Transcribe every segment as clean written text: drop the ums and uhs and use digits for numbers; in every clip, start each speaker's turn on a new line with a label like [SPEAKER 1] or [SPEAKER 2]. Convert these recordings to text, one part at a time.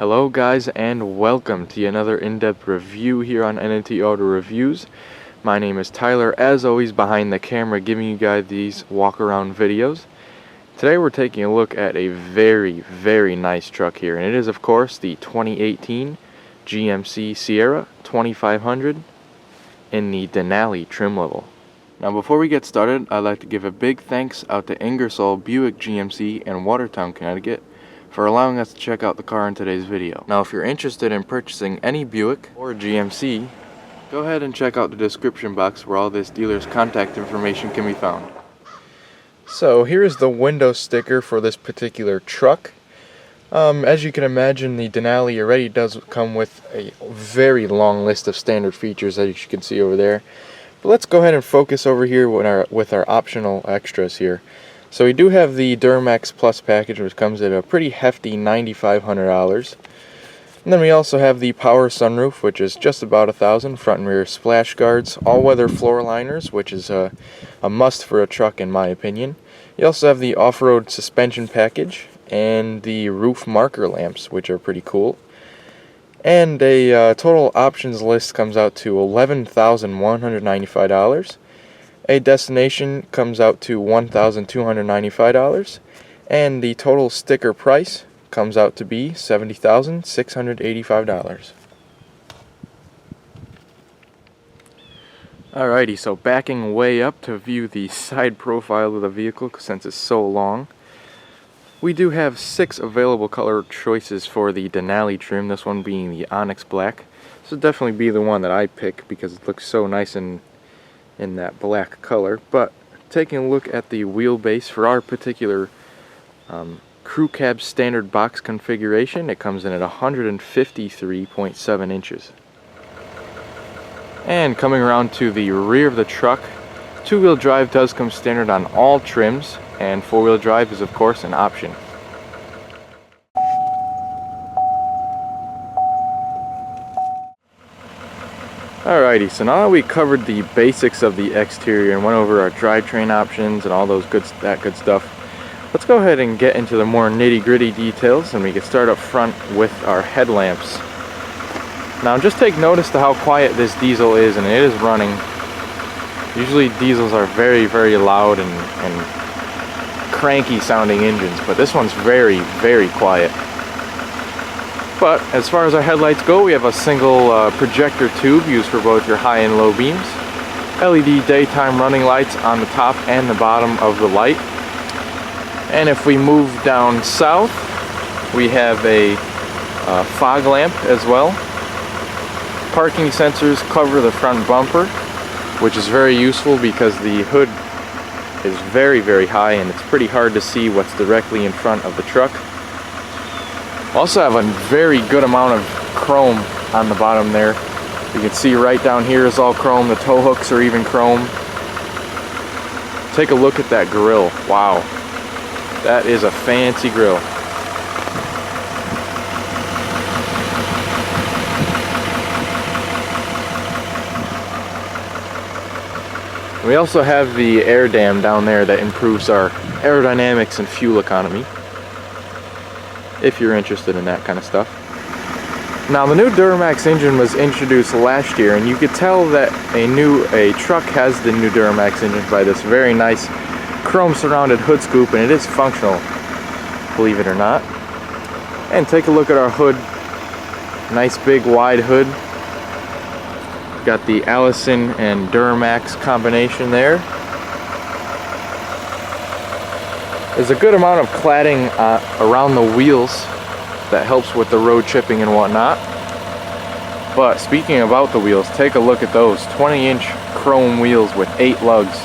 [SPEAKER 1] Hello guys, and welcome to another in-depth review here on NNT Auto Reviews. My name is Tyler, as always behind the camera giving you guys these walk around videos. Today we're taking a look at a very nice truck here, and it is of course the 2018 GMC Sierra 2500 in the Denali trim level. Now before we get started, I'd like to give a big thanks out to Ingersoll Buick GMC in Watertown, Connecticut for allowing us to check out the car in today's video. Now if you're interested in purchasing any Buick or GMC, go ahead and check out the description box where all this dealer's contact information can be found. So here is the window sticker for this particular truck. As you can imagine, the Denali already does come with a very long list of standard features, as you can see over there. But let's go ahead and focus over here with our optional extras here. So we do have the Duramax Plus package, which comes at a pretty hefty $9,500. And then we also have the power sunroof, which is just about $1,000, front and rear splash guards, all-weather floor liners, which is a must for a truck in my opinion. You also have the off-road suspension package and the roof marker lamps, which are pretty cool. And a total options list comes out to $11,195. A destination comes out to $1,295, and the total sticker price comes out to be $70,685. Alrighty, so backing way up to view the side profile of the vehicle since it's so long. We do have 6 available color choices for the Denali trim, this one being the Onyx Black. This would definitely be the one that I pick because it looks so nice in that black color. But taking a look at the wheelbase for our particular crew cab standard box configuration, it comes in at 153.7 inches. And coming around to the rear of the truck, two-wheel drive does come standard on all trims, and four-wheel drive is of course an option. Alrighty, so now that we covered the basics of the exterior and went over our drivetrain options and all those good stuff, let's go ahead and get into the more nitty-gritty details, and we can start up front with our headlamps. Now just take notice to how quiet this diesel is, and it is running. Usually diesels are very loud and cranky sounding engines, but this one's very quiet. But as far as our headlights go, we have a single projector tube used for both your high and low beams, LED daytime running lights on the top and the bottom of the light. And if we move down south, we have a fog lamp as well. Parking sensors cover the front bumper, which is very useful because the hood is very high and it's pretty hard to see what's directly in front of the truck. Also have a very good amount of chrome on the bottom there. You can see right down here is all chrome. The tow hooks are even chrome. Take a look at that grille. Wow, that is a fancy grille. We also have the air dam down there that improves our aerodynamics and fuel economy, if you're interested in that kind of stuff. Now the new Duramax engine was introduced last year, and you could tell that a truck has the new Duramax engine by this very nice chrome surrounded hood scoop, and it is functional, believe it or not. And take a look at our hood. Nice big wide hood. Got the Allison and Duramax combination there. There's a good amount of cladding around the wheels that helps with the road chipping and whatnot. But speaking about the wheels, take a look at those 20-inch chrome wheels with 8 lugs.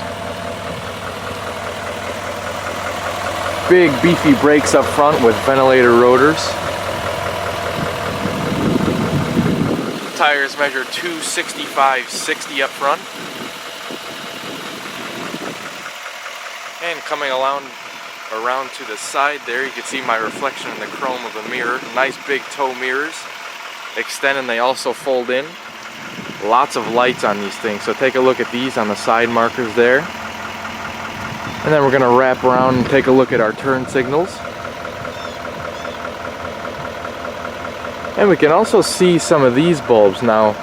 [SPEAKER 1] Big beefy brakes up front with ventilator rotors. Tires measure 265/60 up front. And coming around to the side there, you can see my reflection in the chrome of the mirror. Nice big tow mirrors. Extend, and they also fold in. Lots of lights on these things, so take a look at these on the side markers there. And then we're going to wrap around and take a look at our turn signals. And we can also see some of these bulbs now.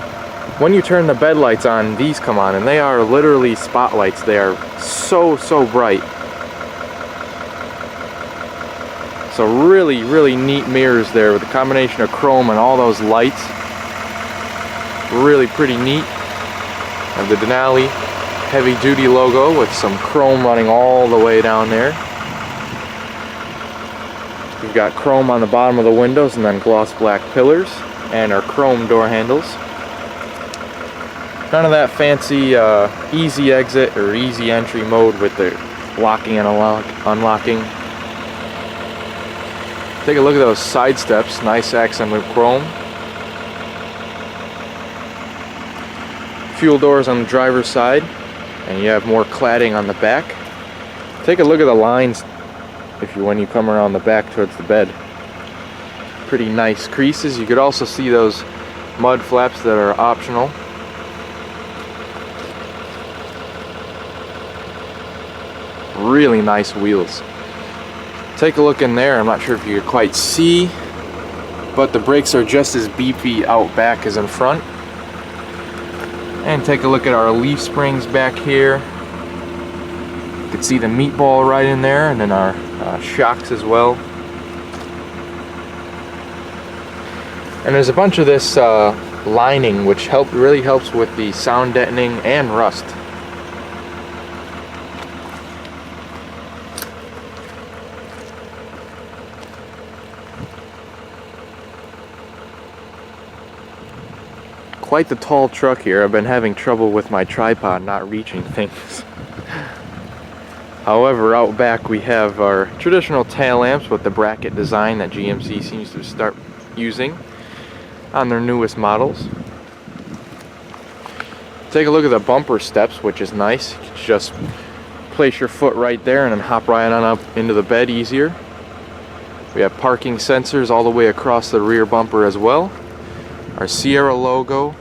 [SPEAKER 1] When you turn the bed lights on, these come on, and they are literally spotlights. They are so bright. So really neat mirrors there with a combination of chrome and all those lights. Really pretty neat. Have the Denali heavy duty logo with some chrome running all the way down there. We've got chrome on the bottom of the windows and then gloss black pillars and our chrome door handles. None of that fancy easy exit or easy entry mode with the locking and unlocking. Take a look at those side steps, nice accent with chrome. Fuel doors on the driver's side, and you have more cladding on the back. Take a look at the lines when you come around the back towards the bed. Pretty nice creases. You could also see those mud flaps that are optional. Really nice wheels. Take a look in there. I'm not sure if you can quite see, but the brakes are just as beefy out back as in front. And take a look at our leaf springs back here. You can see the meatball right in there, and then our shocks as well. And there's a bunch of this lining which really helps with the sound deadening and rust. Quite the tall truck here. I've been having trouble with my tripod not reaching things. However, out back we have our traditional tail lamps with the bracket design that GMC seems to start using on their newest models. Take a look at the bumper steps, which is nice. You can just place your foot right there and then hop right on up into the bed easier. We have parking sensors all the way across the rear bumper as well. Our Sierra logo,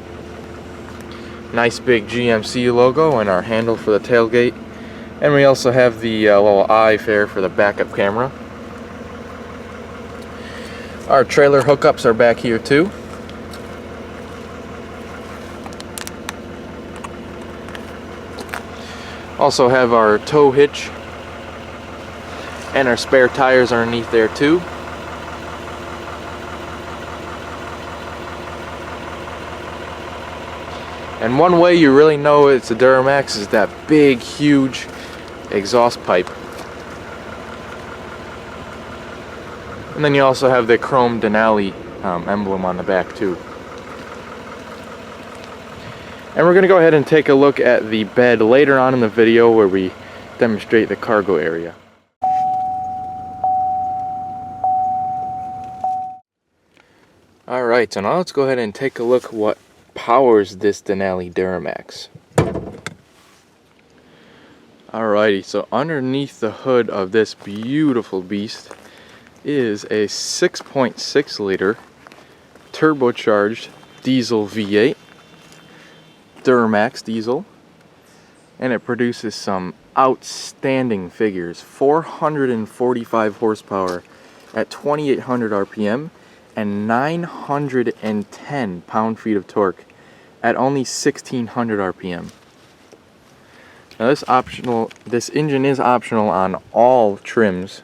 [SPEAKER 1] nice big GMC logo, and our handle for the tailgate. And we also have the little eye there for the backup camera. Our trailer hookups are back here too. Also have our tow hitch and our spare tires underneath there too. And one way you really know it's a Duramax is that big, huge exhaust pipe. And then you also have the chrome Denali emblem on the back too. And we're going to go ahead and take a look at the bed later on in the video where we demonstrate the cargo area. Alright, so now let's go ahead and take a look what powers this Denali Duramax. Alrighty, so underneath the hood of this beautiful beast is a 6.6 liter turbocharged diesel V8 Duramax diesel, and it produces some outstanding figures. 445 horsepower at 2800 RPM and 910 pound-feet of torque at only 1600 RPM. Now this engine is optional on all trims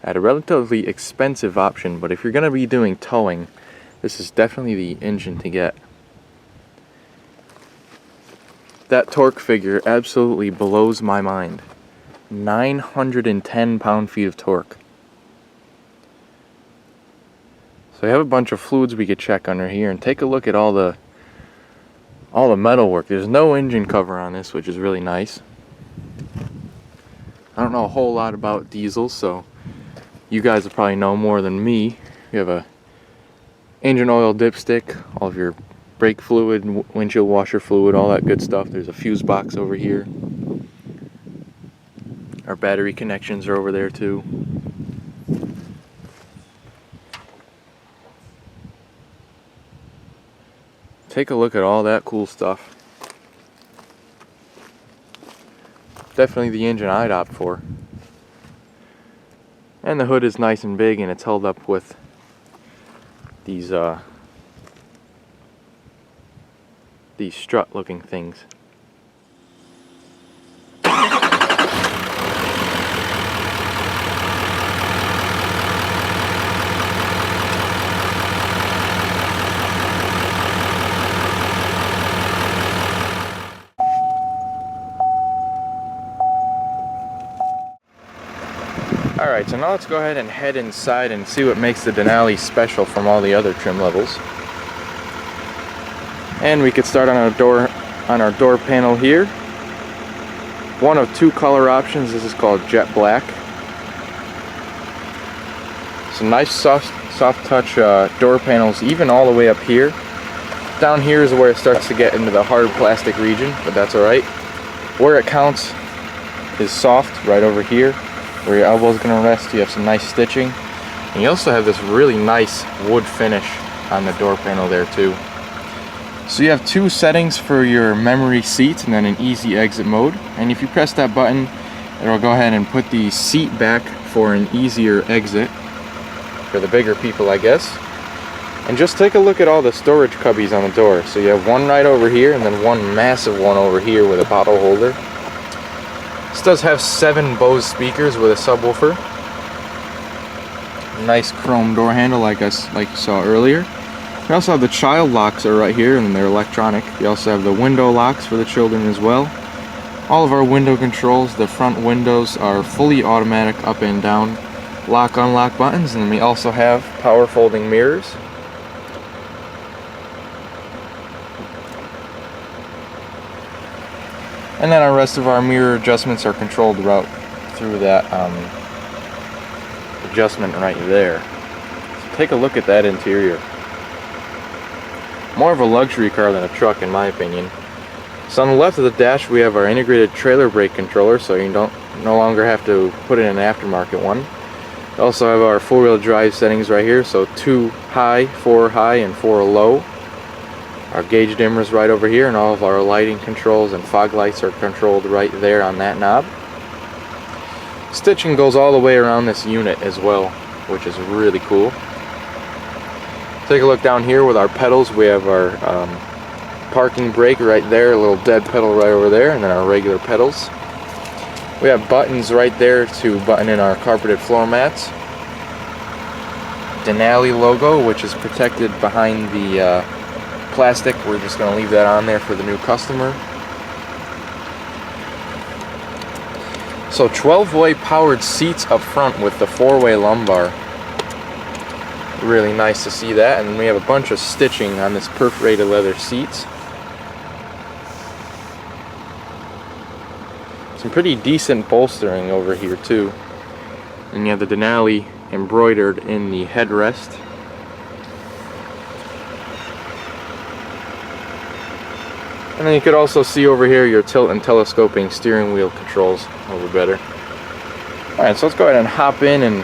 [SPEAKER 1] at a relatively expensive option, but if you're going to be doing towing, this is definitely the engine to get. That torque figure absolutely blows my mind. 910 pound-feet of torque. So we have a bunch of fluids we could check under here, and take a look at all the metal work. There's no engine cover on this, which is really nice. I don't know a whole lot about diesels, so you guys will probably know more than me. We have a engine oil dipstick, all of your brake fluid, windshield washer fluid, all that good stuff. There's a fuse box over here. Our battery connections are over there too. Take a look at all that cool stuff. Definitely the engine I'd opt for. And the hood is nice and big, and it's held up with these strut looking things. Alright, so now let's go ahead and head inside and see what makes the Denali special from all the other trim levels. And we could start on our door panel here. One of two color options. This is called Jet Black. Some nice soft touch door panels, even all the way up here. Down here is where it starts to get into the hard plastic region, but that's alright. Where it counts is soft, right over here. Where your elbow is going to rest, you have some nice stitching. And you also have this really nice wood finish on the door panel there too. So you have two settings for your memory seats and then an easy exit mode. And if you press that button, it'll go ahead and put the seat back for an easier exit. For the bigger people, I guess. And just take a look at all the storage cubbies on the door. So you have one right over here and then one massive one over here with a bottle holder. This does have 7 Bose speakers with a subwoofer. Nice chrome door handle like you saw earlier. We also have the child locks are right here and they're electronic. We also have the window locks for the children as well. All of our window controls, the front windows are fully automatic up and down lock unlock buttons, and we also have power folding mirrors. And then our rest of our mirror adjustments are controlled through that adjustment right there. So take a look at that interior. More of a luxury car than a truck in my opinion. So on the left of the dash we have our integrated trailer brake controller, so you no longer have to put in an aftermarket one. We also have our 4-wheel drive settings right here, so 2 high, 4 high, and 4 low. Our gauge dimmer is right over here, and all of our lighting controls and fog lights are controlled right there on that knob. Stitching goes all the way around this unit as well, which is really cool. Take a look down here with our pedals. We have our parking brake right there, a little dead pedal right over there, and then our regular pedals. We have buttons right there to button in our carpeted floor mats. Denali logo, which is protected behind the plastic. We're just going to leave that on there for the new customer. So 12-way powered seats up front with the 4-way lumbar. Really nice to see that. And we have a bunch of stitching on this perforated leather seats. Some pretty decent bolstering over here too. And you have the Denali embroidered in the headrest. And then you could also see over here your tilt and telescoping steering wheel controls a little better. Alright, so let's go ahead and hop in and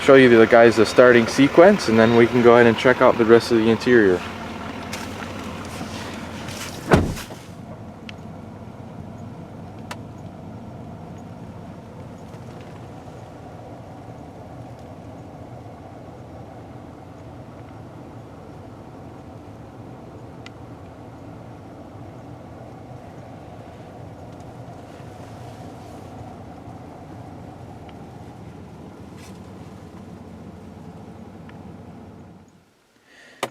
[SPEAKER 1] show you the starting sequence, and then we can go ahead and check out the rest of the interior.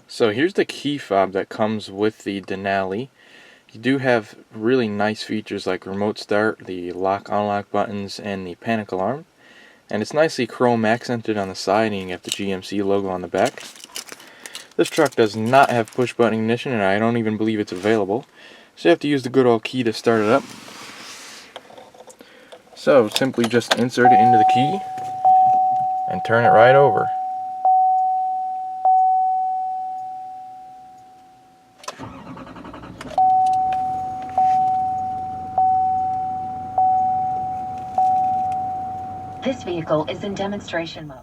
[SPEAKER 1] So here's the key fob that comes with the Denali. You do have really nice features like remote start, the lock unlock buttons, and the panic alarm. And it's nicely chrome accented on the side, and you have the GMC logo on the back. This truck does not have push button ignition, and I don't even believe it's available. So you have to use the good old key to start it up. So simply just insert it into the key and turn it right over.
[SPEAKER 2] This vehicle is in demonstration mode.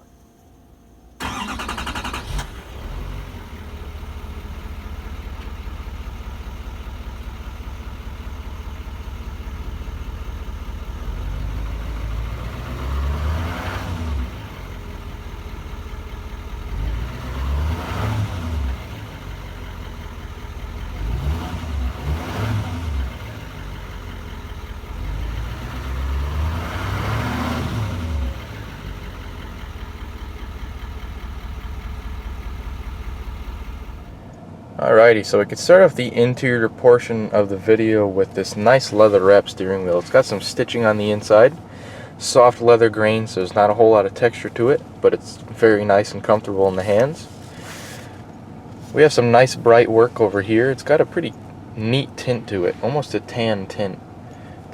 [SPEAKER 1] Alrighty, so we could start off the interior portion of the video with this nice leather wrap steering wheel. It's got some stitching on the inside, soft leather grain, so there's not a whole lot of texture to it, but it's very nice and comfortable in the hands. We have some nice bright work over here. It's got a pretty neat tint to it, almost a tan tint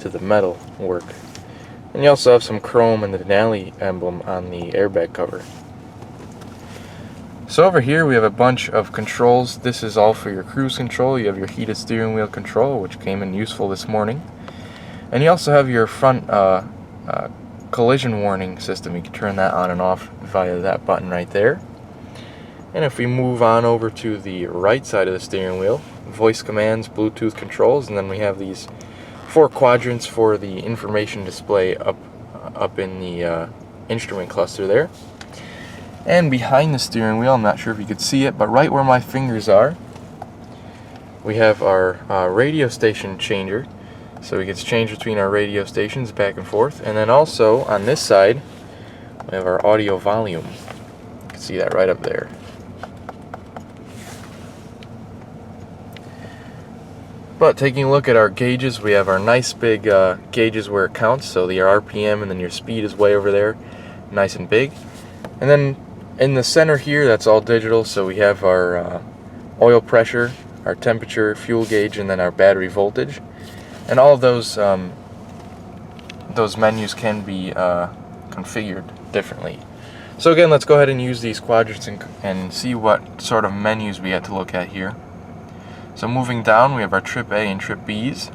[SPEAKER 1] to the metal work. And you also have some chrome and the Denali emblem on the airbag cover. So over here we have a bunch of controls. This is all for your cruise control. You have your heated steering wheel control, which came in useful this morning. And you also have your front collision warning system. You can turn that on and off via that button right there. And if we move on over to the right side of the steering wheel, voice commands, Bluetooth controls, and then we have these 4 quadrants for the information display up in the instrument cluster there. And behind the steering wheel, I'm not sure if you could see it, but right where my fingers are, we have our radio station changer. So we can change between our radio stations back and forth. And then also on this side, we have our audio volume. You can see that right up there. But taking a look at our gauges, we have our nice big gauges where it counts. So the RPM and then your speed is way over there, nice and big. And then in the center here, that's all digital, so we have our oil pressure, our temperature, fuel gauge, and then our battery voltage. And all of those menus can be configured differently. So again, let's go ahead and use these quadrants and see what sort of menus we have to look at here. So moving down, we have our trip A and trip B's,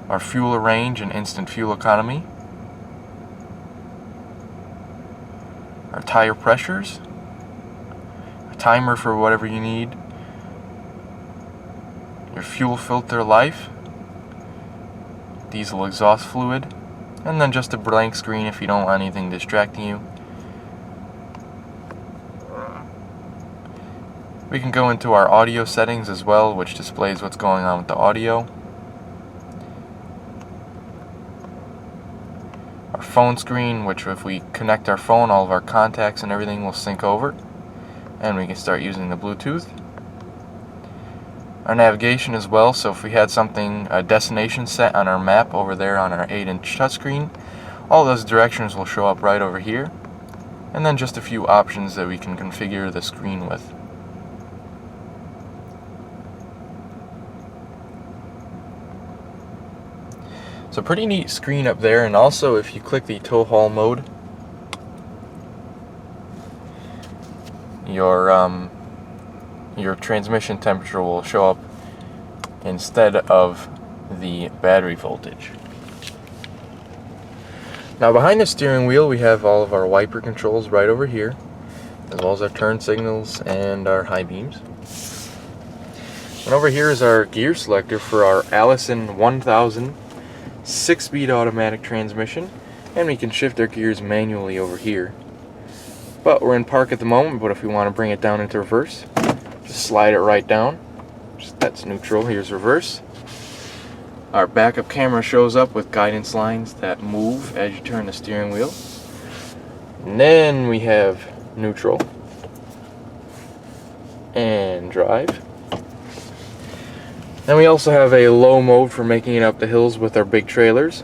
[SPEAKER 1] our fuel range and instant fuel economy, our tire pressures, a timer for whatever you need, your fuel filter life, diesel exhaust fluid, and then just a blank screen if you don't want anything distracting you. We can go into our audio settings as well, which displays what's going on with the audio. Our phone screen, which if we connect our phone, all of our contacts and everything will sync over, and we can start using the Bluetooth. Our navigation as well, so if we had something, a destination set on our map over there on our 8-inch touchscreen, all those directions will show up right over here, and then just a few options that we can configure the screen with. So pretty neat screen up there, and also if you click the tow haul mode, your transmission temperature will show up instead of the battery voltage. Now behind the steering wheel we have all of our wiper controls right over here, as well as our turn signals and our high beams. And over here is our gear selector for our Allison 1000 6-speed automatic transmission, and we can shift our gears manually over here. But we're in park at the moment, but if we want to bring it down into reverse, just slide it right down. That's neutral. Here's reverse. Our backup camera shows up with guidance lines that move as you turn the steering wheel. And then we have neutral and drive. Then we also have a low mode for making it up the hills with our big trailers,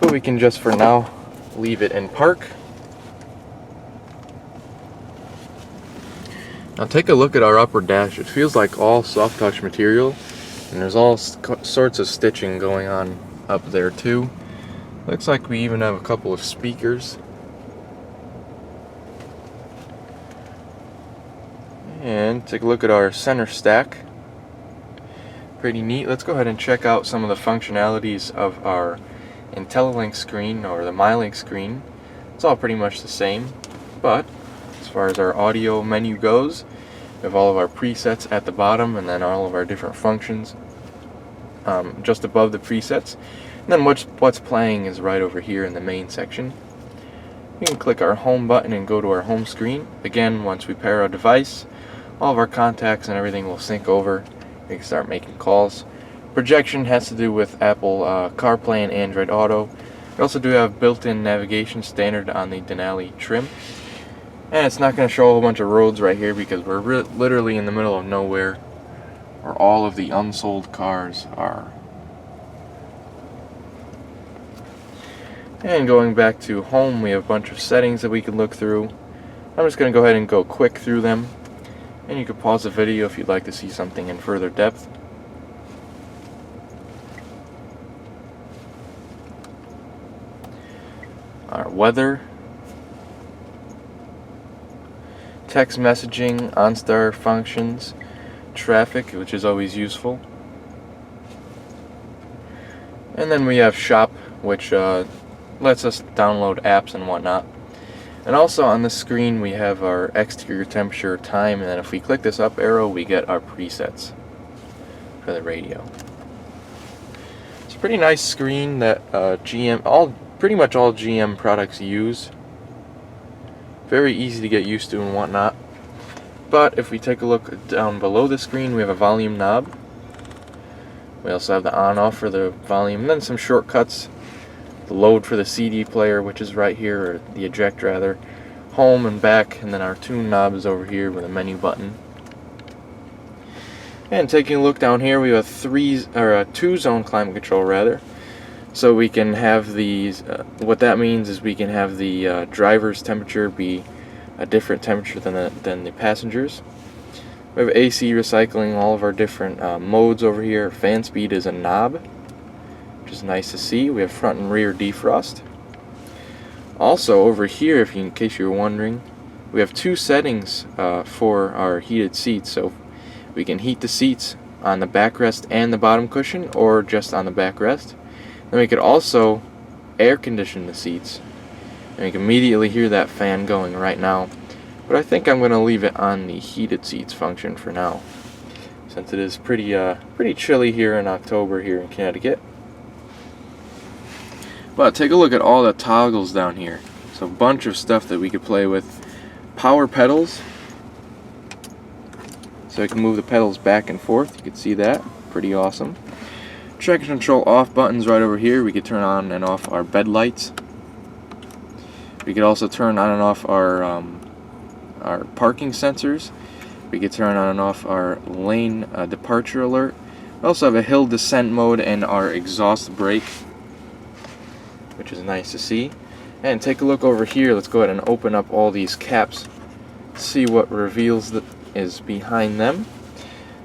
[SPEAKER 1] but we can just for now leave it in park. Now take a look at our upper dash. It feels like all soft touch material, and there's all sorts of stitching going on up there too. Looks like we even have a couple of speakers. And take a look at our center stack. Pretty neat. Let's go ahead and check out some of the functionalities of our IntelliLink screen or the MyLink screen. It's all pretty much the same, but as far as our audio menu goes, we have all of our presets at the bottom, and then all of our different functions just above the presets. And then what's playing is right over here in the main section. We can click our home button and go to our home screen. Again, once we pair our device, all of our contacts and everything will sync over. We can start making calls. Projection has to do with Apple CarPlay and Android Auto. We also do have built-in navigation standard on the Denali trim. And it's not going to show a whole bunch of roads right here because we're literally in the middle of nowhere where all of the unsold cars are. And going back to home, we have a bunch of settings that we can look through. I'm just going to go ahead and go quick through them. And you can pause the video if you'd like to see something in further depth. Our weather, text messaging, OnStar functions, traffic, which is always useful. And then we have shop, which lets us download apps and whatnot. And also on the screen we have our exterior temperature, time, and then if we click this up arrow we get our presets for the radio. It's a pretty nice screen that pretty much all GM products use. Very easy to get used to and whatnot. But if we take a look down below the screen, we have a volume knob. We also have the on-off for the volume, and then some shortcuts. The load for the CD player, which is right here, or the eject rather. Home and back, and then our tune knob is over here with a menu button. And taking a look down here, we have a 2-zone climate control rather. So we can have these, what that means is we can have the driver's temperature be a different temperature than the passengers. We have AC recycling, all of our different modes over here. Fan speed is a knob, which is nice to see. We have front and rear defrost. Also over here, in case you were wondering, we have 2 settings for our heated seats. So we can heat the seats on the backrest and the bottom cushion, or just on the backrest. Then we could also air condition the seats, and you can immediately hear that fan going right now. But I think I'm going to leave it on the heated seats function for now, since it is pretty chilly here in October here in Connecticut. But take a look at all the toggles down here. So a bunch of stuff that we could play with. Power pedals, so I can move the pedals back and forth. You can see that, pretty awesome. Traction control off buttons right over here. We could turn on and off our bed lights. We could also turn on and off our parking sensors. We could turn on and off our lane departure alert. We also have a hill descent mode and our exhaust brake, which is nice to see. And take a look over here. Let's go ahead and open up all these caps, see what reveals that is behind them.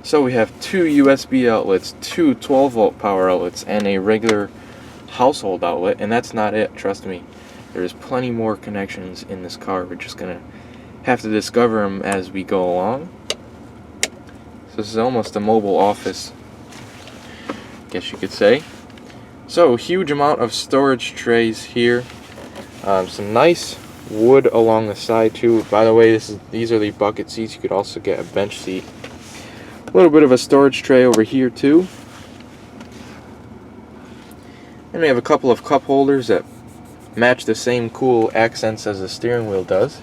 [SPEAKER 1] So we have 2 USB outlets, 2 12-volt power outlets, and a regular household outlet, and that's not it, trust me. There's plenty more connections in this car. We're just gonna have to discover them as we go along. So this is almost a mobile office, I guess you could say. So huge amount of storage trays here. Some nice wood along the side too. By the way, these are the bucket seats. You could also get a bench seat. A little bit of a storage tray over here too. And we have a couple of cup holders that match the same cool accents as the steering wheel does.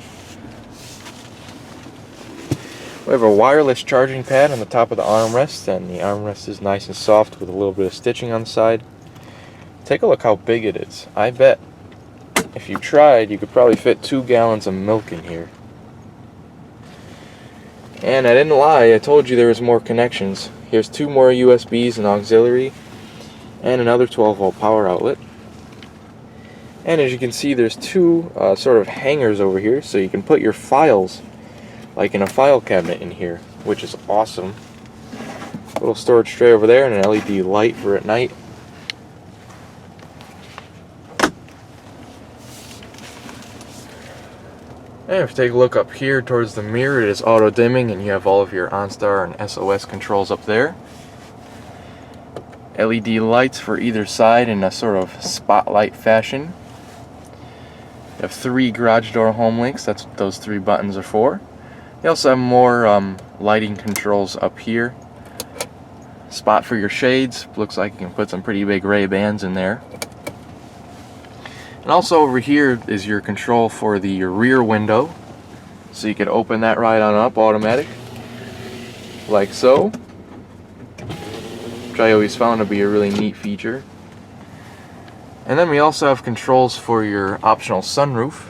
[SPEAKER 1] We have a wireless charging pad on the top of the armrest, and the armrest is nice and soft with a little bit of stitching on the side. Take a look how big it is. I bet if you tried, you could probably fit 2 gallons of milk in here. And I didn't lie, I told you there was more connections. Here's 2 more USBs and auxiliary, and another 12-volt power outlet. And as you can see, there's 2 sort of hangers over here, so you can put your files, like in a file cabinet in here, which is awesome. Little storage tray over there, and an LED light for at night. And if you take a look up here towards the mirror, it is auto dimming, and you have all of your OnStar and SOS controls up there. LED lights for either side in a sort of spotlight fashion. You have 3 garage door home links, that's what those 3 buttons are for. You also have more lighting controls up here. Spot for your shades, looks like you can put some pretty big Ray-Bans in there. And also over here is your control for the rear window. So you can open that right on up, automatic. Like so. Which I always found to be a really neat feature. And then we also have controls for your optional sunroof.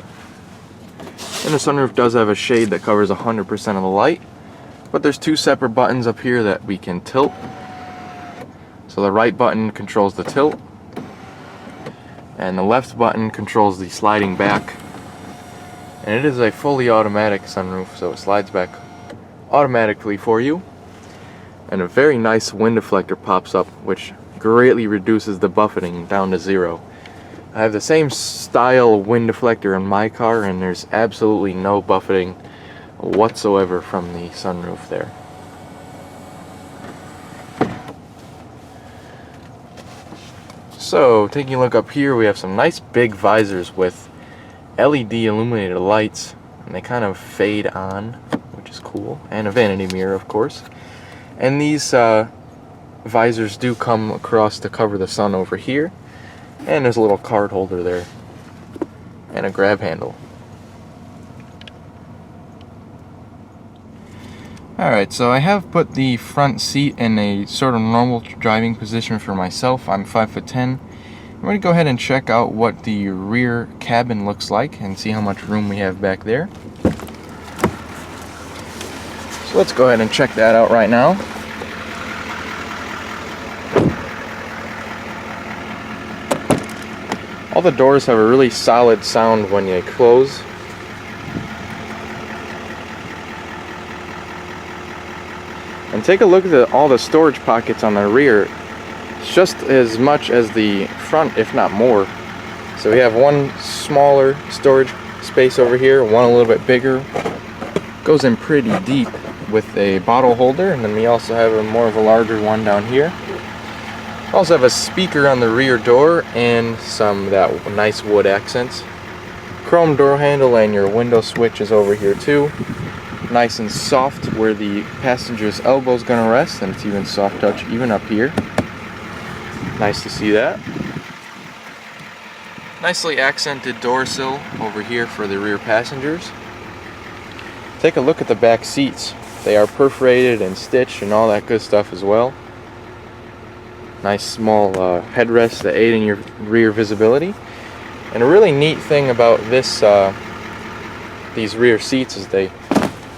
[SPEAKER 1] And the sunroof does have a shade that covers 100% of the light, but there's two separate buttons up here that we can tilt. So the right button controls the tilt, and the left button controls the sliding back. And it is a fully automatic sunroof, so it slides back automatically for you. And a very nice wind deflector pops up, which greatly reduces the buffeting down to 0. I have the same style wind deflector in my car, and there's absolutely no buffeting whatsoever from the sunroof there. So, taking a look up here, we have some nice big visors with LED illuminated lights, and they kind of fade on, which is cool, and a vanity mirror, of course. And these visors do come across to cover the sun over here. And there's a little card holder there, and a grab handle. Alright, so I have put the front seat in a sort of normal driving position for myself. I'm 5'10". I'm going to go ahead and check out what the rear cabin looks like and see how much room we have back there. So let's go ahead and check that out right now. All the doors have a really solid sound when they close. And take a look at all the storage pockets on the rear. It's just as much as the front, if not more. So we have one smaller storage space over here, one a little bit bigger. Goes in pretty deep with a bottle holder, and then we also have a more of a larger one down here. Also have a speaker on the rear door and some that nice wood accents. Chrome door handle, and your window switch is over here too. Nice and soft where the passenger's elbow is going to rest, and it's even soft touch even up here. Nice to see that. Nicely accented door sill over here for the rear passengers. Take a look at the back seats. They are perforated and stitched and all that good stuff as well. Nice small headrests that aid in your rear visibility. And a really neat thing about these rear seats is they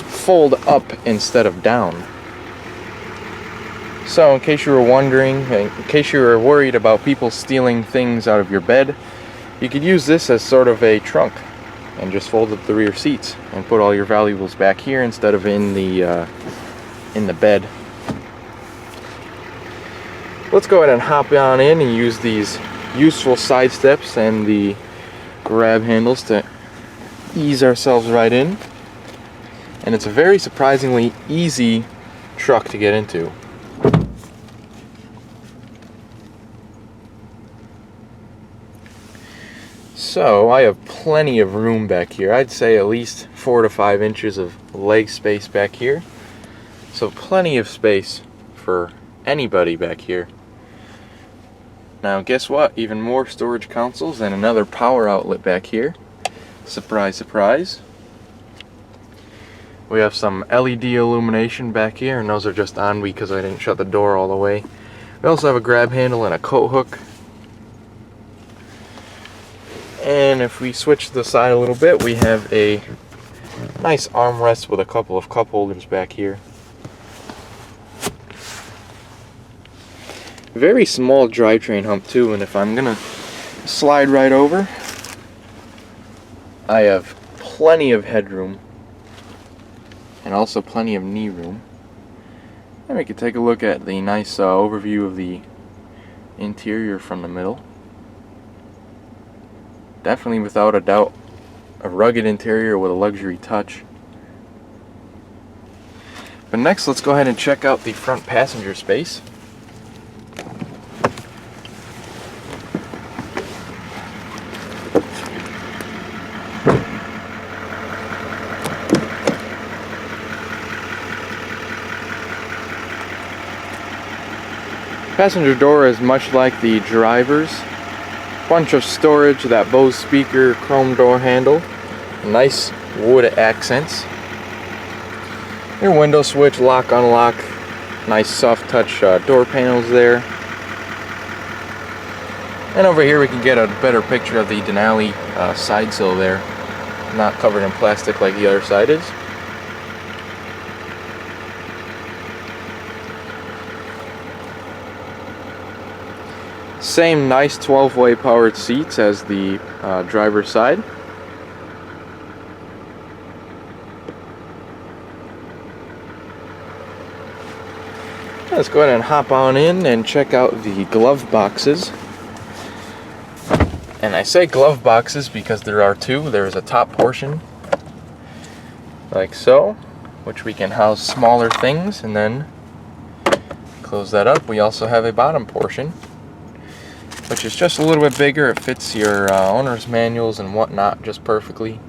[SPEAKER 1] fold up instead of down. So in case you were wondering, in case you were worried about people stealing things out of your bed, you could use this as sort of a trunk and just fold up the rear seats and put all your valuables back here instead of in the bed. Let's go ahead and hop on in and use these useful side steps and the grab handles to ease ourselves right in. And it's a very surprisingly easy truck to get into. So I have plenty of room back here. I'd say at least 4 to 5 inches of leg space back here. So plenty of space for anybody back here. Now guess what? Even more storage consoles and another power outlet back here. Surprise, surprise. We have some LED illumination back here, and those are just on because I didn't shut the door all the way. We also have a grab handle and a coat hook. And if we switch to the side a little bit, we have a nice armrest with a couple of cup holders back here. Very small drivetrain hump too, and if I'm gonna slide right over, I have plenty of headroom and also plenty of knee room. And we can take a look at the nice overview of the interior from the middle. Definitely, without a doubt, a rugged interior with a luxury touch. But next, let's go ahead and check out the front passenger space. Passenger door is much like the driver's. Bunch of storage, that Bose speaker, chrome door handle, nice wood accents. Your window switch, lock, unlock, nice soft touch door panels there. And over here we can get a better picture of the Denali side sill there. not covered in plastic like the other side is. Same nice 12-way powered seats as the driver's side. Let's go ahead and hop on in and check out the glove boxes. And I say glove boxes because there are two. There's a top portion, like so, which we can house smaller things, and then close that up. We also have a bottom portion, which is just a little bit bigger. It fits your owner's manuals and whatnot just perfectly.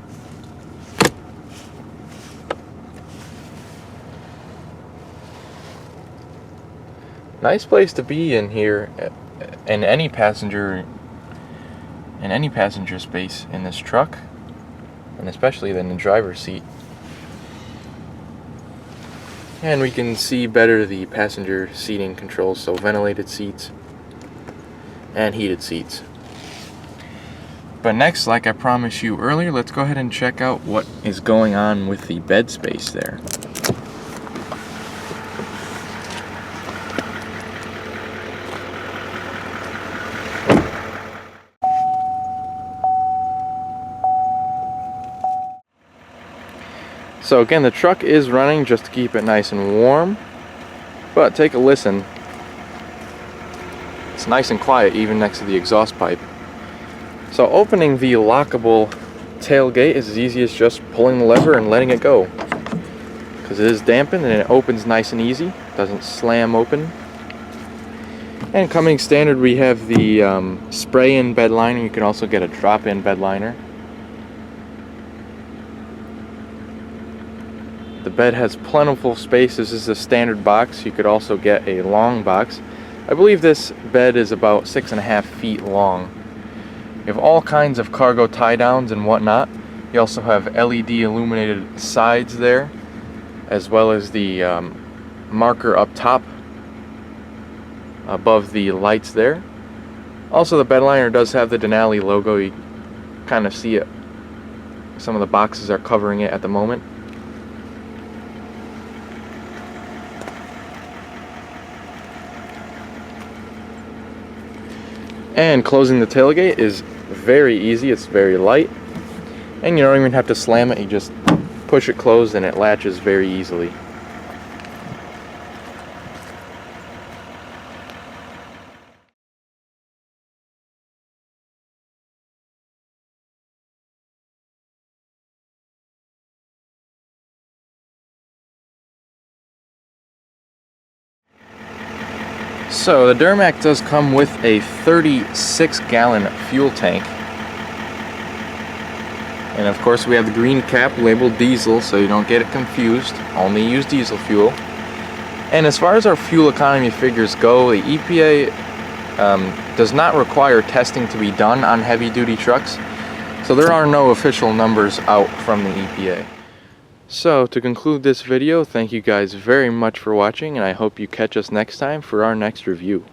[SPEAKER 1] Nice place to be in here, in any passenger space in this truck, and especially in the driver's seat. And we can see better the passenger seating controls, so ventilated seats and heated seats. But next, like I promised you earlier, let's go ahead and check out what is going on with the bed space there. So again, the truck is running just to keep it nice and warm, but take a listen. It's nice and quiet even next to the exhaust pipe. So opening the lockable tailgate is as easy as just pulling the lever and letting it go, because it is dampened and it opens nice and easy, doesn't slam open. And coming standard, we have the spray-in bed liner. You can also get a drop-in bed liner. The bed has plentiful space. This is a standard box. You could also get a long box. I believe this bed is about 6.5 feet long. You have all kinds of cargo tie downs and whatnot. You also have LED illuminated sides there, as well as the marker up top above the lights there. Also, the bed liner does have the Denali logo. You kind of see it. Some of the boxes are covering it at the moment. And closing the tailgate is very easy. It's very light, and you don't even have to slam it. You just push it closed and it latches very easily. So the Duramac does come with a 36-gallon fuel tank. And of course we have the green cap labeled diesel, so you don't get it confused. Only use diesel fuel. And as far as our fuel economy figures go, the EPA does not require testing to be done on heavy-duty trucks. So there are no official numbers out from the EPA. So to conclude this video, thank you guys very much for watching, and I hope you catch us next time for our next review.